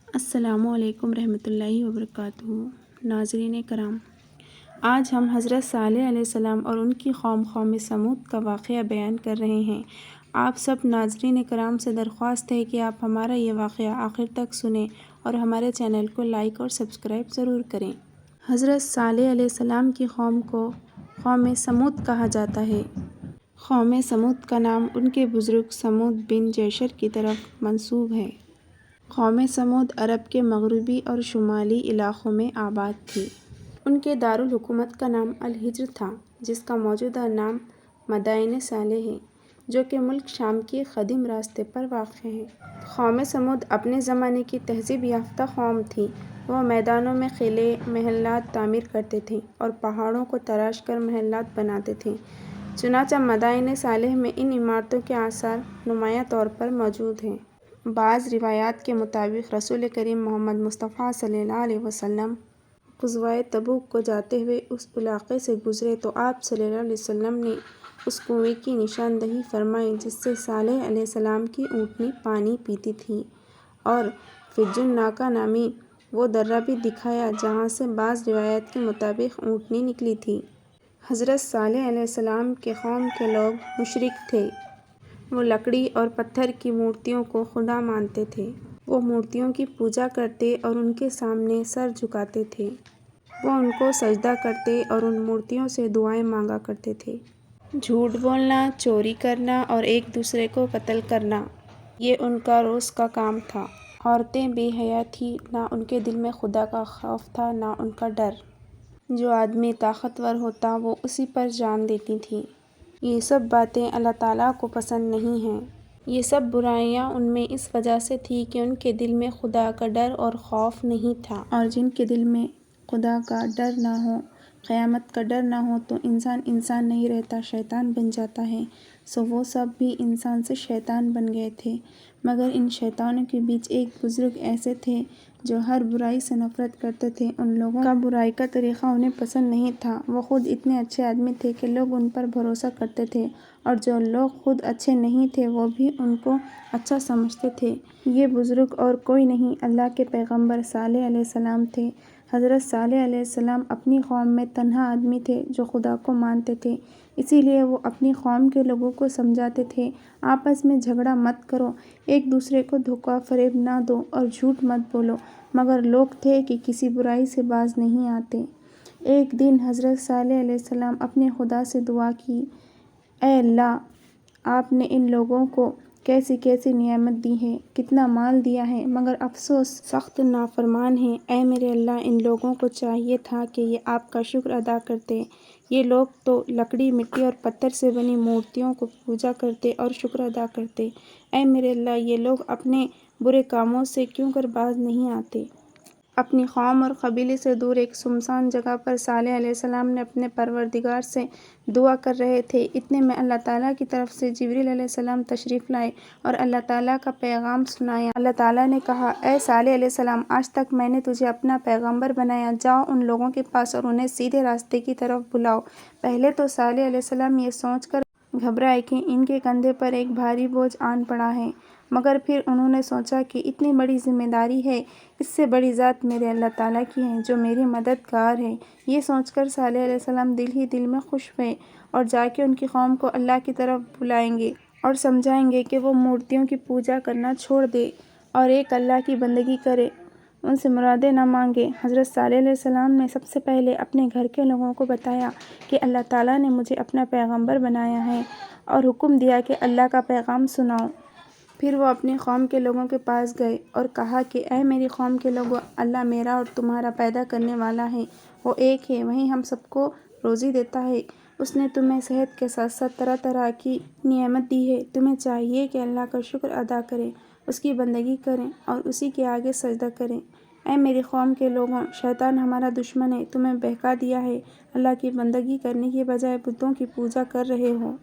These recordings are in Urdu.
السلام علیکم رحمۃ اللہ وبرکاتہ۔ ناظرین کرام، آج ہم حضرت صالح علیہ السلام اور ان کی قوم سمود کا واقعہ بیان کر رہے ہیں۔ آپ سب ناظرین کرام سے درخواست ہے کہ آپ ہمارا یہ واقعہ آخر تک سنیں اور ہمارے چینل کو لائک اور سبسکرائب ضرور کریں۔ حضرت صالح علیہ السلام کی قوم کو قوم سمود کہا جاتا ہے۔ قوم سمود کا نام ان کے بزرگ سمود بن جیشر کی طرف منسوب ہے۔ قوم سمود عرب کے مغربی اور شمالی علاقوں میں آباد تھی۔ ان کے دارالحکومت کا نام الحجر تھا، جس کا موجودہ نام مدائن صالح ہے، جو کہ ملک شام کے قدیم راستے پر واقع ہے۔ قوم سمود اپنے زمانے کی تہذیب یافتہ قوم تھی۔ وہ میدانوں میں قلعے، محلات تعمیر کرتے تھے اور پہاڑوں کو تراش کر محلات بناتے تھے۔ چنانچہ مدائن صالح میں ان عمارتوں کے آثار نمایاں طور پر موجود ہیں۔ بعض روایات کے مطابق رسول کریم محمد مصطفیٰ صلی اللہ علیہ وسلم غزوہ تبوک کو جاتے ہوئے اس علاقے سے گزرے تو آپ صلی اللہ علیہ وسلم نے اس کنویں کی نشاندہی فرمائی جس سے صالح علیہ السلام کی اونٹنی پانی پیتی تھی، اور فج الناقہ نامی وہ درہ بھی دکھایا جہاں سے بعض روایات کے مطابق اونٹنی نکلی تھی۔ حضرت صالح علیہ السلام کے قوم کے لوگ مشرک تھے۔ وہ لکڑی اور پتھر کی مورتیوں کو خدا مانتے تھے۔ وہ مورتیوں کی پوجا کرتے اور ان کے سامنے سر جھکاتے تھے۔ وہ ان کو سجدہ کرتے اور ان مورتیوں سے دعائیں مانگا کرتے تھے۔ جھوٹ بولنا، چوری کرنا اور ایک دوسرے کو قتل کرنا، یہ ان کا روز کا کام تھا۔ عورتیں بے حیا تھیں، نہ ان کے دل میں خدا کا خوف تھا نہ ان کا ڈر۔ جو آدمی طاقتور ہوتا وہ اسی پر جان دیتی تھیں۔ یہ سب باتیں اللہ تعالیٰ کو پسند نہیں ہیں۔ یہ سب برائیاں ان میں اس وجہ سے تھی کہ ان کے دل میں خدا کا ڈر اور خوف نہیں تھا، اور جن کے دل میں خدا کا ڈر نہ ہو، قیامت کا ڈر نہ ہو تو انسان نہیں رہتا، شیطان بن جاتا ہے۔ سو وہ سب بھی انسان سے شیطان بن گئے تھے۔ مگر ان شیطانوں کے بیچ ایک بزرگ ایسے تھے جو ہر برائی سے نفرت کرتے تھے۔ ان لوگوں کا برائی کا طریقہ انہیں پسند نہیں تھا۔ وہ خود اتنے اچھے آدمی تھے کہ لوگ ان پر بھروسہ کرتے تھے، اور جو لوگ خود اچھے نہیں تھے وہ بھی ان کو اچھا سمجھتے تھے۔ یہ بزرگ اور کوئی نہیں، اللہ کے پیغمبر صالح علیہ السلام تھے۔ حضرت صالح علیہ السلام اپنی قوم میں تنہا آدمی تھے جو خدا کو مانتے تھے۔ اسی لیے وہ اپنی قوم کے لوگوں کو سمجھاتے تھے، آپس میں جھگڑا مت کرو، ایک دوسرے کو دھوکہ فریب نہ دو اور جھوٹ مت بولو۔ مگر لوگ تھے کہ کسی برائی سے باز نہیں آتے۔ ایک دن حضرت صالح علیہ السلام اپنے خدا سے دعا کی، اے اللہ، آپ نے ان لوگوں کو کیسی کیسی نعمت دی ہے، کتنا مال دیا ہے، مگر افسوس سخت نافرمان ہیں۔ اے میرے اللہ، ان لوگوں کو چاہیے تھا کہ یہ آپ کا شکر ادا کرتے۔ یہ لوگ تو لکڑی، مٹی اور پتھر سے بنی مورتیوں کو پوجا کرتے اور شکر ادا کرتے۔ اے میرے اللہ، یہ لوگ اپنے برے کاموں سے کیوں کر باز نہیں آتے؟ اپنی قوم اور قبیلے سے دور ایک سنسان جگہ پر صالح علیہ السلام نے اپنے پروردگار سے دعا کر رہے تھے۔ اتنے میں اللہ تعالیٰ کی طرف سے جبریل علیہ السلام تشریف لائے اور اللہ تعالیٰ کا پیغام سنایا۔ اللہ تعالیٰ نے کہا، اے صالح علیہ السلام، آج تک میں نے تجھے اپنا پیغمبر بنایا، جاؤ ان لوگوں کے پاس اور انہیں سیدھے راستے کی طرف بلاؤ۔ پہلے تو صالح علیہ السلام یہ سوچ کر گھبرائے کہ ان کے کندھے پر ایک بھاری بوجھ آن پڑا ہے، مگر پھر انہوں نے سوچا کہ اتنی بڑی ذمہ داری ہے، اس سے بڑی ذات میرے اللہ تعالیٰ کی ہے جو میری مددگار ہے۔ یہ سوچ کر صالح علیہ السلام دل ہی دل میں خوش ہوئے اور جا کے ان کی قوم کو اللہ کی طرف بلائیں گے اور سمجھائیں گے کہ وہ مورتیوں کی پوجا کرنا چھوڑ دے اور ایک اللہ کی بندگی کرے، ان سے مرادیں نہ مانگے۔ حضرت صالح علیہ السلام نے سب سے پہلے اپنے گھر کے لوگوں کو بتایا کہ اللہ تعالیٰ نے مجھے اپنا پیغمبر بنایا ہے اور حکم دیا کہ اللہ کا پیغام سناؤ۔ پھر وہ اپنی قوم کے لوگوں کے پاس گئے اور کہا کہ اے میری قوم کے لوگو، اللہ میرا اور تمہارا پیدا کرنے والا ہے، وہ ایک ہے، وہی ہم سب کو روزی دیتا ہے۔ اس نے تمہیں صحت کے ساتھ ساتھ طرح طرح کی نعمت دی ہے۔ تمہیں چاہیے کہ اللہ کا شکر ادا کریں، اس کی بندگی کریں اور اسی کے آگے سجدہ کریں۔ اے میری قوم کے لوگوں، شیطان ہمارا دشمن ہے، تمہیں بہکا دیا ہے، اللہ کی بندگی کرنے کی بجائے بتوں کی پوجا کر رہے ہو۔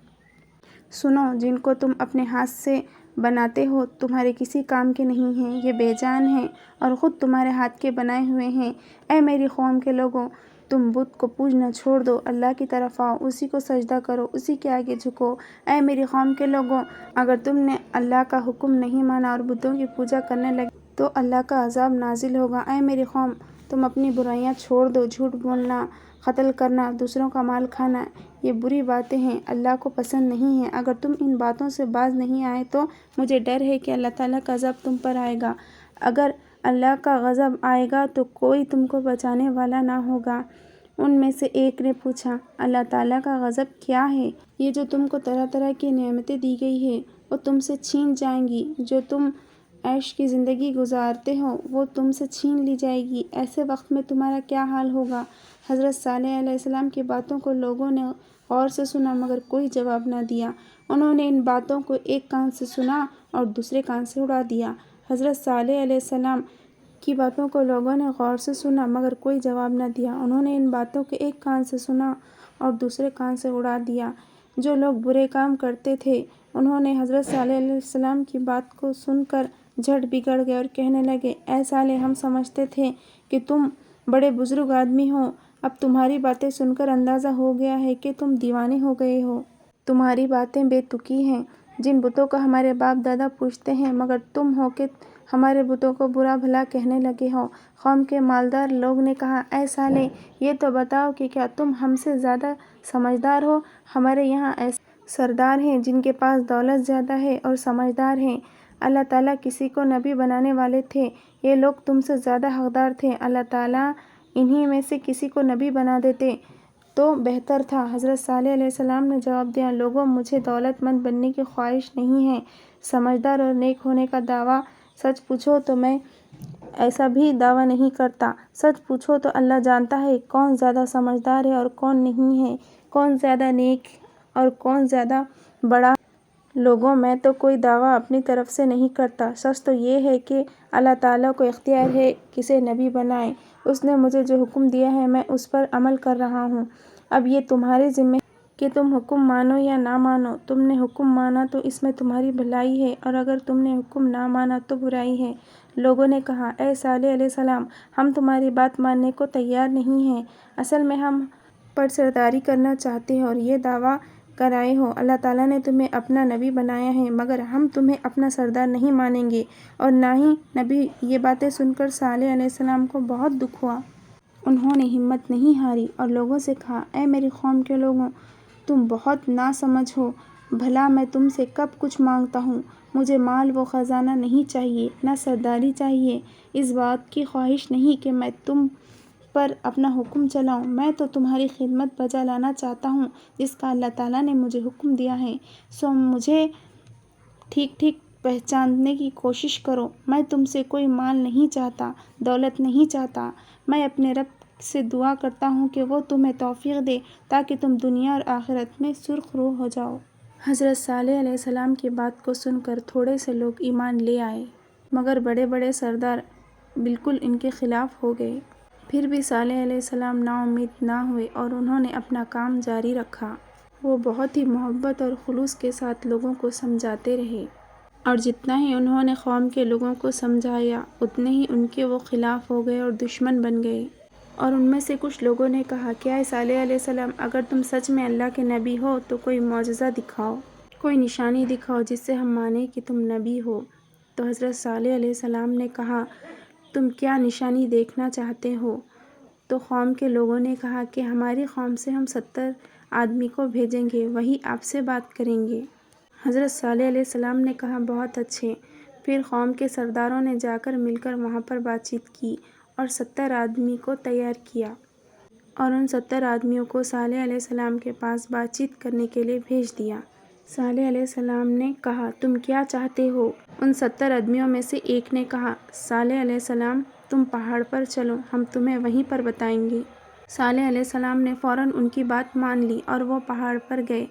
سنو، جن کو تم اپنے ہاتھ سے بناتے ہو تمہارے کسی کام کے نہیں ہیں، یہ بے جان ہیں اور خود تمہارے ہاتھ کے بنائے ہوئے ہیں۔ اے میری قوم کے لوگوں، تم بت کو پوجنا چھوڑ دو، اللہ کی طرف آؤ، اسی کو سجدہ کرو، اسی کے آگے جھکو۔ اے میری قوم کے لوگوں، اگر تم نے اللہ کا حکم نہیں مانا اور بتوں کی پوجا کرنے لگے تو اللہ کا عذاب نازل ہوگا۔ اے میری قوم، تم اپنی برائیاں چھوڑ دو۔ جھوٹ بولنا، قتل کرنا، دوسروں کا مال کھانا، یہ بری باتیں ہیں، اللہ کو پسند نہیں ہیں۔ اگر تم ان باتوں سے باز نہیں آئے تو مجھے ڈر ہے کہ اللہ تعالیٰ کا عذاب تم پر آئے گا۔ اگر اللہ کا غضب آئے گا تو کوئی تم کو بچانے والا نہ ہوگا۔ ان میں سے ایک نے پوچھا، اللہ تعالیٰ کا غضب کیا ہے؟ یہ جو تم کو طرح طرح کی نعمتیں دی گئی ہیں وہ تم سے چھین جائیں گی، جو تم عیش کی زندگی گزارتے ہو وہ تم سے چھین لی جائے گی۔ ایسے وقت میں تمہارا کیا حال ہوگا؟ حضرت صالح علیہ السلام کی باتوں کو لوگوں نے غور سے سنا مگر کوئی جواب نہ دیا۔ انہوں نے ان باتوں کو ایک کان سے سنا اور دوسرے کان سے اڑا دیا۔ حضرت صالح علیہ السلام کی باتوں کو لوگوں نے غور سے سنا مگر کوئی جواب نہ دیا۔ انہوں نے ان باتوں کو ایک کان سے سنا اور دوسرے کان سے اڑا دیا۔ جو لوگ برے کام کرتے تھے انہوں نے حضرت صالح علیہ السلام کی بات کو سن کر جھٹ بگڑ گئے اور کہنے لگے، اے صالح، ہم سمجھتے تھے کہ تم بڑے بزرگ آدمی ہو، اب تمہاری باتیں سن کر اندازہ ہو گیا ہے کہ تم دیوانے ہو گئے ہو۔ تمہاری باتیں بے تکی ہیں۔ جن بتوں کا ہمارے باپ دادا پوجتے ہیں مگر تم ہو کہ ہمارے بتوں کو برا بھلا کہنے لگے ہو۔ قوم کے مالدار لوگ نے کہا، اے صالح، یہ تو بتاؤ کہ کیا تم ہم سے زیادہ سمجھدار ہو؟ ہمارے یہاں ایسے سردار ہیں جن کے پاس دولت زیادہ ہے اور سمجھدار ہیں۔ اللہ تعالیٰ کسی کو نبی بنانے والے تھے، یہ لوگ تم سے زیادہ حقدار تھے۔ اللہ تعالیٰ انہی میں سے کسی کو نبی بنا دیتے تو بہتر تھا۔ حضرت صالح علیہ السلام نے جواب دیا، لوگوں، مجھے دولت مند بننے کی خواہش نہیں ہے، سمجھدار اور نیک ہونے کا دعویٰ سچ پوچھو تو میں ایسا بھی دعویٰ نہیں کرتا۔ سچ پوچھو تو اللہ جانتا ہے کون زیادہ سمجھدار ہے اور کون نہیں ہے، کون زیادہ نیک اور کون زیادہ بڑا۔ لوگوں، میں تو کوئی دعویٰ اپنی طرف سے نہیں کرتا، سچ تو یہ ہے کہ اللہ تعالیٰ کو اختیار ہے کسے نبی بنائے۔ اس نے مجھے جو حکم دیا ہے میں اس پر عمل کر رہا ہوں۔ اب یہ تمہارے ذمہ ہے کہ تم حکم مانو یا نہ مانو۔ تم نے حکم مانا تو اس میں تمہاری بھلائی ہے اور اگر تم نے حکم نہ مانا تو برائی ہے۔ لوگوں نے کہا، اے صالح علیہ السلام، ہم تمہاری بات ماننے کو تیار نہیں ہیں۔ اصل میں ہم پر سرداری کرنا چاہتے ہو اور یہ دعویٰ کرائے ہو اللہ تعالیٰ نے تمہیں اپنا نبی بنایا ہے، مگر ہم تمہیں اپنا سردار نہیں مانیں گے اور نہ ہی نبی۔ یہ باتیں سن کر صالح علیہ السلام کو بہت دکھ ہوا۔ انہوں نے ہمت نہیں ہاری اور لوگوں سے کہا، اے میری قوم کے لوگوں، تم بہت ناسمجھ ہو۔ بھلا میں تم سے کب کچھ مانگتا ہوں؟ مجھے مال و خزانہ نہیں چاہیے، نہ سرداری چاہیے، اس بات کی خواہش نہیں کہ میں تم پر اپنا حکم چلاؤں۔ میں تو تمہاری خدمت بجا لانا چاہتا ہوں جس کا اللہ تعالیٰ نے مجھے حکم دیا ہے، سو مجھے ٹھیک ٹھیک پہچاننے کی کوشش کرو۔ میں تم سے کوئی مال نہیں چاہتا، دولت نہیں چاہتا۔ میں اپنے رب سے دعا کرتا ہوں کہ وہ تمہیں توفیق دے تاکہ تم دنیا اور آخرت میں سرخ رو ہو جاؤ۔ حضرت صالح علیہ السلام کی بات کو سن کر تھوڑے سے لوگ ایمان لے آئے مگر بڑے بڑے سردار بالکل ان کے خلاف ہو گئے۔ پھر بھی صالح علیہ السلام نا امید نہ ہوئے اور انہوں نے اپنا کام جاری رکھا۔ وہ بہت ہی محبت اور خلوص کے ساتھ لوگوں کو سمجھاتے رہے اور جتنا ہی انہوں نے قوم کے لوگوں کو سمجھایا اتنے ہی ان کے وہ خلاف ہو گئے اور دشمن بن گئے۔ اور ان میں سے کچھ لوگوں نے کہا کہ اے صالح علیہ السلام، اگر تم سچ میں اللہ کے نبی ہو تو کوئی معجزہ دکھاؤ، کوئی نشانی دکھاؤ جس سے ہم مانیں کہ تم نبی ہو۔ تو حضرت صالح علیہ السلام نے کہا، تم کیا نشانی دیکھنا چاہتے ہو؟ تو قوم کے لوگوں نے کہا کہ ہماری قوم سے ہم 70 آدمی کو بھیجیں گے، وہی آپ سے بات کریں گے۔ حضرت صالح علیہ السلام نے کہا، بہت اچھے۔ پھر قوم کے سرداروں نے جا کر مل کر وہاں پر بات چیت کی اور 70 آدمی کو تیار کیا اور ان 70 آدمیوں کو صالح علیہ السلام کے پاس بات چیت کرنے کے لیے بھیج دیا۔ صالح علیہ السلام نے کہا، تم کیا چاہتے ہو؟ ان 70 آدمیوں میں سے ایک نے کہا، صالح علیہ السلام، تم پہاڑ پر چلو، ہم تمہیں وہیں پر بتائیں گے۔ صالح علیہ السلام نے فوراً ان کی بات مان لی اور وہ پہاڑ پر گئے۔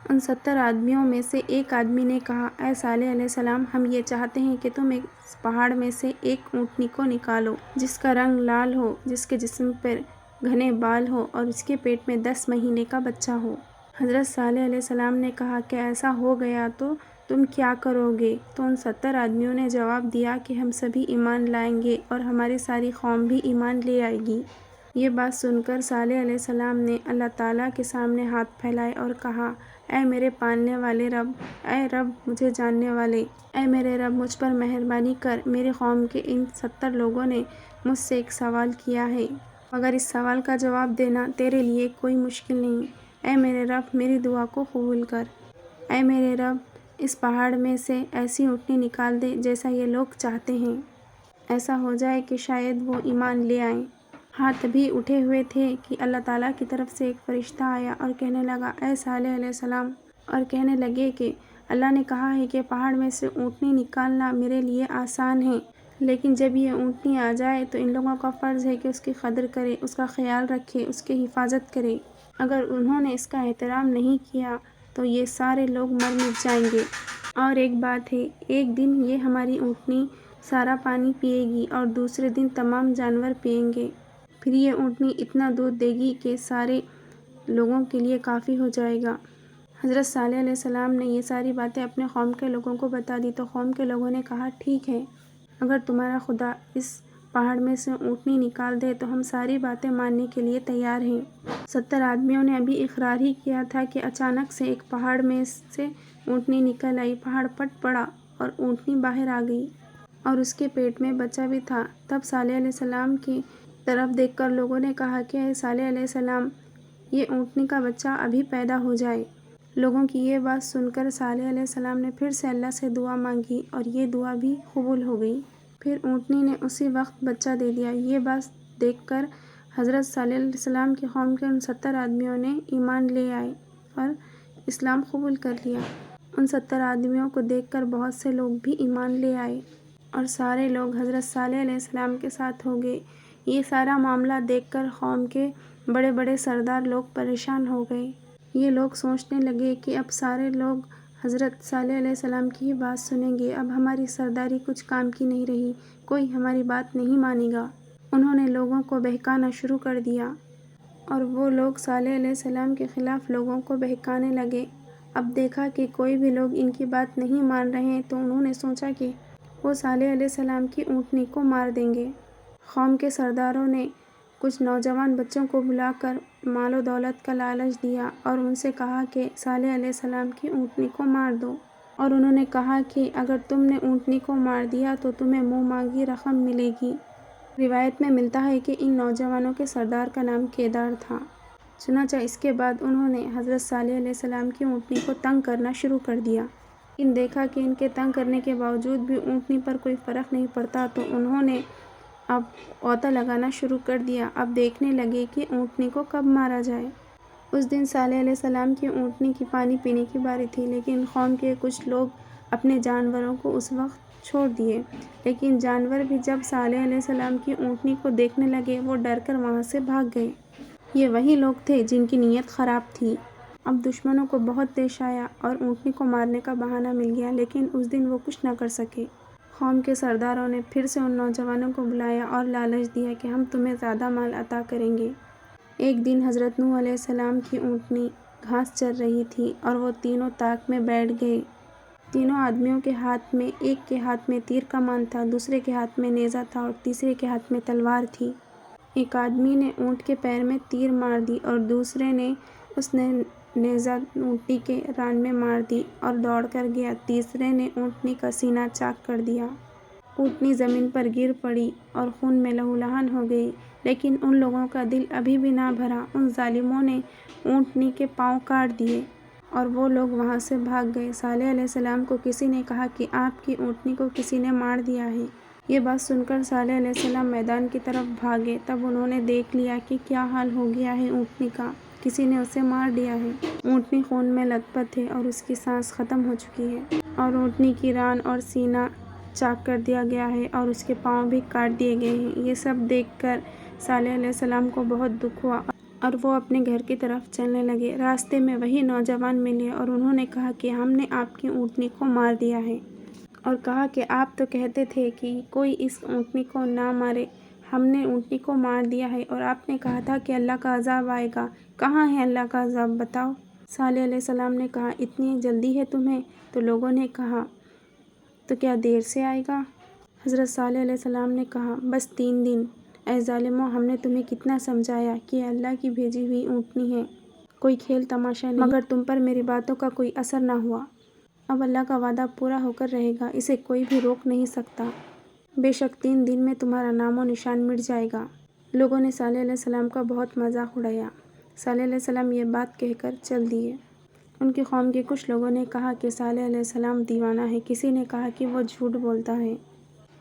ان 70 آدمیوں میں سے ایک آدمی نے کہا، اے صالح علیہ السلام، ہم یہ چاہتے ہیں کہ تم اس پہاڑ میں سے ایک اونٹنی کو نکالو جس کا رنگ لال ہو، جس کے جسم پر گھنے بال ہو اور اس کے پیٹ میں 10 مہینے کا بچہ ہو۔ حضرت صالح علیہ السلام نے کہا کہ ایسا ہو گیا تو تم کیا کرو گے؟ تو ان 70 آدمیوں نے جواب دیا کہ ہم سبھی ایمان لائیں گے اور ہماری ساری قوم بھی ایمان لے آئے گی۔ یہ بات سن کر صالح علیہ السلام نے اللہ تعالیٰ کے سامنے ہاتھ پھیلائے اور کہا، اے میرے پالنے والے رب، اے رب مجھے جاننے والے، اے میرے رب مجھ پر مہربانی کر۔ میری قوم کے ان 70 لوگوں نے مجھ سے ایک سوال کیا ہے، مگر اس سوال کا جواب دینا تیرے لیے کوئی مشکل نہیں۔ اے میرے رب میری دعا کو قبول کر۔ اے میرے رب اس پہاڑ میں سے ایسی اونٹنی نکال دے جیسا یہ لوگ چاہتے ہیں، ایسا ہو جائے کہ شاید وہ ایمان لے آئیں۔ ہاتھ بھی اٹھے ہوئے تھے کہ اللہ تعالیٰ کی طرف سے ایک فرشتہ آیا اور کہنے لگا، اے صالح علیہ السلام، اور کہنے لگے کہ اللہ نے کہا ہے کہ پہاڑ میں سے اونٹنی نکالنا میرے لیے آسان ہے، لیکن جب یہ اونٹنی آ جائے تو ان لوگوں کا فرض ہے کہ اس کی قدر کرے، اس کا خیال رکھے، اس کی حفاظت کرے۔ اگر انہوں نے اس کا احترام نہیں کیا تو یہ سارے لوگ مر مٹ جائیں گے۔ اور ایک بات ہے، ایک دن یہ ہماری اونٹنی سارا پانی پیے گی اور دوسرے دن تمام جانور پئیں گے، پھر یہ اونٹنی اتنا دودھ دے گی کہ سارے لوگوں کے لیے کافی ہو جائے گا۔ حضرت صالح علیہ السلام نے یہ ساری باتیں اپنے قوم کے لوگوں کو بتا دی تو قوم کے لوگوں نے کہا، ٹھیک ہے، اگر تمہارا خدا اس پہاڑ میں سے اونٹنی نکال دے تو ہم ساری باتیں ماننے کے لیے تیار ہیں۔ 70 آدمیوں نے ابھی اقرار ہی کیا تھا کہ اچانک سے ایک پہاڑ میں سے اونٹنی نکل آئی، پہاڑ پھٹ پڑا اور اونٹنی باہر آ گئی اور اس کے پیٹ میں بچہ بھی تھا۔ تب صالح علیہ السلام کی طرف دیکھ کر لوگوں نے کہا کہ اے صالح علیہ السلام، یہ اونٹنی کا بچہ ابھی پیدا ہو جائے۔ لوگوں کی یہ بات سن کر صالح علیہ السلام نے پھر سے اللہ سے دعا مانگی اور یہ دعا بھی قبول ہو گئی۔ پھر اونٹنی نے اسی وقت بچہ دے دیا۔ یہ بات دیکھ کر حضرت صالح علیہ السلام کی قوم کے ان 70 آدمیوں نے ایمان لے آئے اور اسلام قبول کر لیا۔ ان 70 آدمیوں کو دیکھ کر بہت سے لوگ بھی ایمان لے آئے اور سارے لوگ حضرت صالح علیہ السلام کے ساتھ ہو گئے۔ یہ سارا معاملہ دیکھ کر قوم کے بڑے بڑے سردار لوگ پریشان ہو گئے۔ یہ لوگ سوچنے لگے کہ اب سارے لوگ حضرت صالح علیہ السلام کی ہی بات سنیں گے، اب ہماری سرداری کچھ کام کی نہیں رہی، کوئی ہماری بات نہیں مانے گا۔ انہوں نے لوگوں کو بہکانا شروع کر دیا اور وہ لوگ صالح علیہ السلام کے خلاف لوگوں کو بہکانے لگے۔ اب دیکھا کہ کوئی بھی لوگ ان کی بات نہیں مان رہے تو انہوں نے سوچا کہ وہ صالح علیہ السلام کی اونٹنی کو مار دیں گے۔ قوم کے سرداروں نے کچھ نوجوان بچوں کو بلا کر مال و دولت کا لالچ دیا اور ان سے کہا کہ صالح علیہ السلام کی اونٹنی کو مار دو، اور انہوں نے کہا کہ اگر تم نے اونٹنی کو مار دیا تو تمہیں منہ مانگی رقم ملے گی۔ روایت میں ملتا ہے کہ ان نوجوانوں کے سردار کا نام کیدار تھا۔ چنانچہ اس کے بعد انہوں نے حضرت صالح علیہ السلام کی اونٹنی کو تنگ کرنا شروع کر دیا، لیکن دیکھا کہ ان کے تنگ کرنے کے باوجود بھی اونٹنی پر کوئی فرق نہیں پڑتا تو انہوں نے اب غوطہ لگانا شروع کر دیا۔ اب دیکھنے لگے کہ اونٹنی کو کب مارا جائے۔ اس دن صالح علیہ السلام کی اونٹنی کی پانی پینے کی باری تھی، لیکن قوم کے کچھ لوگ اپنے جانوروں کو اس وقت چھوڑ دیے، لیکن جانور بھی جب صالح علیہ السلام کی اونٹنی کو دیکھنے لگے وہ ڈر کر وہاں سے بھاگ گئے۔ یہ وہی لوگ تھے جن کی نیت خراب تھی۔ اب دشمنوں کو بہت پیش آیا اور اونٹنی کو مارنے کا بہانہ مل گیا، لیکن اس دن وہ کچھ نہ کر سکے۔ قوم کے سرداروں نے پھر سے ان نوجوانوں کو بلایا اور لالچ دیا کہ ہم تمہیں زیادہ مال عطا کریں گے۔ ایک دن حضرت نوح علیہ السلام کی اونٹنی گھاس چر رہی تھی اور وہ تینوں طاق میں بیٹھ گئے۔ تینوں آدمیوں کے ہاتھ میں، ایک کے ہاتھ میں تیر کمان تھا، دوسرے کے ہاتھ میں نیزہ تھا اور تیسرے کے ہاتھ میں تلوار تھی۔ ایک آدمی نے اونٹ کے پیر میں تیر مار دی اور دوسرے نے اس نے نیزہ اونٹنی کے ران میں مار دی اور دوڑ کر گیا۔ تیسرے نے اونٹنی کا سینہ چاک کر دیا۔ اونٹنی زمین پر گر پڑی اور خون میں لہولہان ہو گئی، لیکن ان لوگوں کا دل ابھی بھی نہ بھرا۔ ان ظالموں نے اونٹنی کے پاؤں کاٹ دیے اور وہ لوگ وہاں سے بھاگ گئے۔ صالح علیہ السلام کو کسی نے کہا کہ آپ کی اونٹنی کو کسی نے مار دیا ہے۔ یہ بات سن کر صالح علیہ السلام میدان کی طرف بھاگے۔ تب انہوں نے دیکھ لیا کہ کیا حال ہو گیا ہے اونٹنی کا، کسی نے اسے مار دیا ہے۔ اونٹنی خون میں لت پت ہے اور اس کی سانس ختم ہو چکی ہے، اور اونٹنی کی ران اور سینہ چاک کر دیا گیا ہے اور اس کے پاؤں بھی کاٹ دیے گئے ہیں۔ یہ سب دیکھ کر صالح علیہ السلام کو بہت دکھ ہوا اور وہ اپنے گھر کی طرف چلنے لگے۔ راستے میں وہی نوجوان ملے اور انہوں نے کہا کہ ہم نے آپ کی اونٹنی کو مار دیا ہے، اور کہا کہ آپ تو کہتے تھے کہ کوئی اس اونٹنی کو نہ مارے، ہم نے اونٹنی کو مار دیا ہے، اور آپ نے کہا تھا کہ اللہ کا عذاب آئے گا، کہاں ہے اللہ کا عذاب، بتاؤ۔ صالح علیہ السلام نے کہا، اتنی جلدی ہے تمہیں؟ تو لوگوں نے کہا، تو کیا دیر سے آئے گا؟ حضرت صالح علیہ السلام نے کہا، بس 3 دن۔ اے ظالموں، ہم نے تمہیں کتنا سمجھایا کہ یہ اللہ کی بھیجی ہوئی اونٹنی ہے، کوئی کھیل تماشا نہیں، مگر تم پر میری باتوں کا کوئی اثر نہ ہوا۔ اب اللہ کا وعدہ پورا ہو کر رہے گا، اسے کوئی بھی روک نہیں سکتا۔ بے شک 3 دن میں تمہارا نام و نشان مٹ جائے گا۔ لوگوں نے صالح علیہ السلام کا بہت مذاق اڑایا۔ صالح علیہ السلام یہ بات کہہ کر چل دیے۔ ان کی قوم کے کچھ لوگوں نے کہا کہ صالح علیہ السلام دیوانہ ہے، کسی نے کہا کہ وہ جھوٹ بولتا ہے،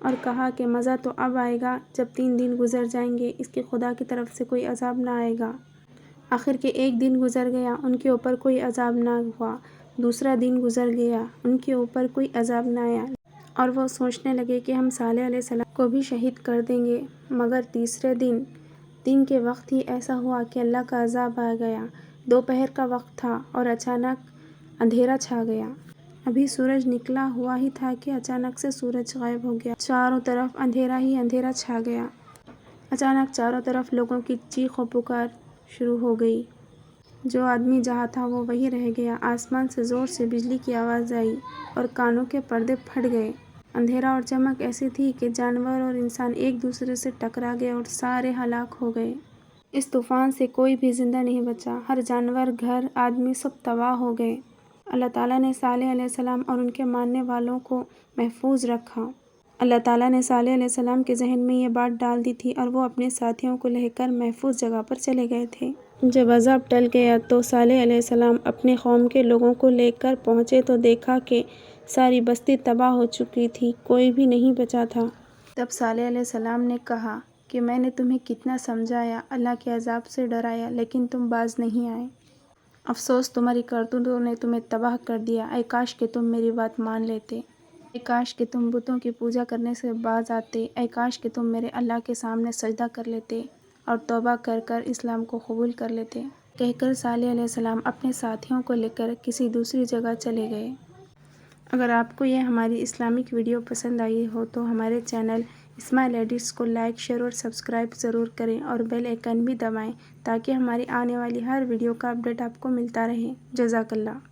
اور کہا کہ مزہ تو اب آئے گا جب 3 دن گزر جائیں گے، اس کے خدا کی طرف سے کوئی عذاب نہ آئے گا۔ آخر کے 1 دن گزر گیا، ان کے اوپر کوئی عذاب نہ ہوا۔ دوسرا دن گزر گیا، ان کے اوپر کوئی عذاب نہ آیا، اور وہ سوچنے لگے کہ ہم صالح علیہ السلام کو بھی شہید کر دیں گے۔ مگر تیسرے دن کے وقت ہی ایسا ہوا کہ اللہ کا عذاب آ گیا۔ دوپہر کا وقت تھا اور اچانک اندھیرا چھا گیا۔ ابھی سورج نکلا ہوا ہی تھا کہ اچانک سے سورج غائب ہو گیا۔ چاروں طرف اندھیرا ہی اندھیرا چھا گیا۔ اچانک چاروں طرف لوگوں کی چیخ و پکار شروع ہو گئی۔ جو آدمی جہاں تھا وہ وہیں رہ گیا۔ آسمان سے زور سے بجلی کی آواز آئی اور کانوں کے پردے پھٹ گئے۔ اندھیرا اور چمک ایسی تھی کہ جانور اور انسان ایک دوسرے سے ٹکرا گئے اور سارے ہلاک ہو گئے۔ اس طوفان سے کوئی بھی زندہ نہیں بچا، ہر جانور، گھر، آدمی سب تباہ ہو گئے۔ اللہ تعالیٰ نے صالح علیہ السلام اور ان کے ماننے والوں کو محفوظ رکھا۔ اللہ تعالیٰ نے صالح علیہ السلام کے ذہن میں یہ بات ڈال دی تھی اور وہ اپنے ساتھیوں کو لے کر محفوظ جگہ پر چلے گئے تھے۔ جب عذاب ٹل گیا تو صالح علیہ السلام اپنے قوم کے لوگوں کو لے کر پہنچے تو دیکھا کہ ساری بستی تباہ ہو چکی تھی، کوئی بھی نہیں بچا تھا۔ تب صالح علیہ السلام نے کہا کہ میں نے تمہیں کتنا سمجھایا، اللہ کے عذاب سے ڈرایا، لیکن تم باز نہیں آئے۔ افسوس، تمہاری کرتوتوں نے تمہیں تباہ کر دیا۔ اے کاش کہ تم میری بات مان لیتے، اے کاش کہ تم بتوں کی پوجا کرنے سے باز آتے، اے کاش کہ تم میرے اللہ کے سامنے سجدہ کر لیتے اور توبہ کر کر اسلام کو قبول کر لیتے۔ کہہ کر صالح علیہ السلام اپنے ساتھیوں کو لے کر کسی دوسری جگہ چلے گئے۔ اگر آپ کو یہ ہماری اسلامک ویڈیو پسند آئی ہو تو ہمارے چینل اسمائل ایڈیٹس کو لائک، شیئر اور سبسکرائب ضرور کریں اور بیل آئیکن بھی دبائیں تاکہ ہماری آنے والی ہر ویڈیو کا اپڈیٹ آپ کو ملتا رہے۔ جزاک اللہ۔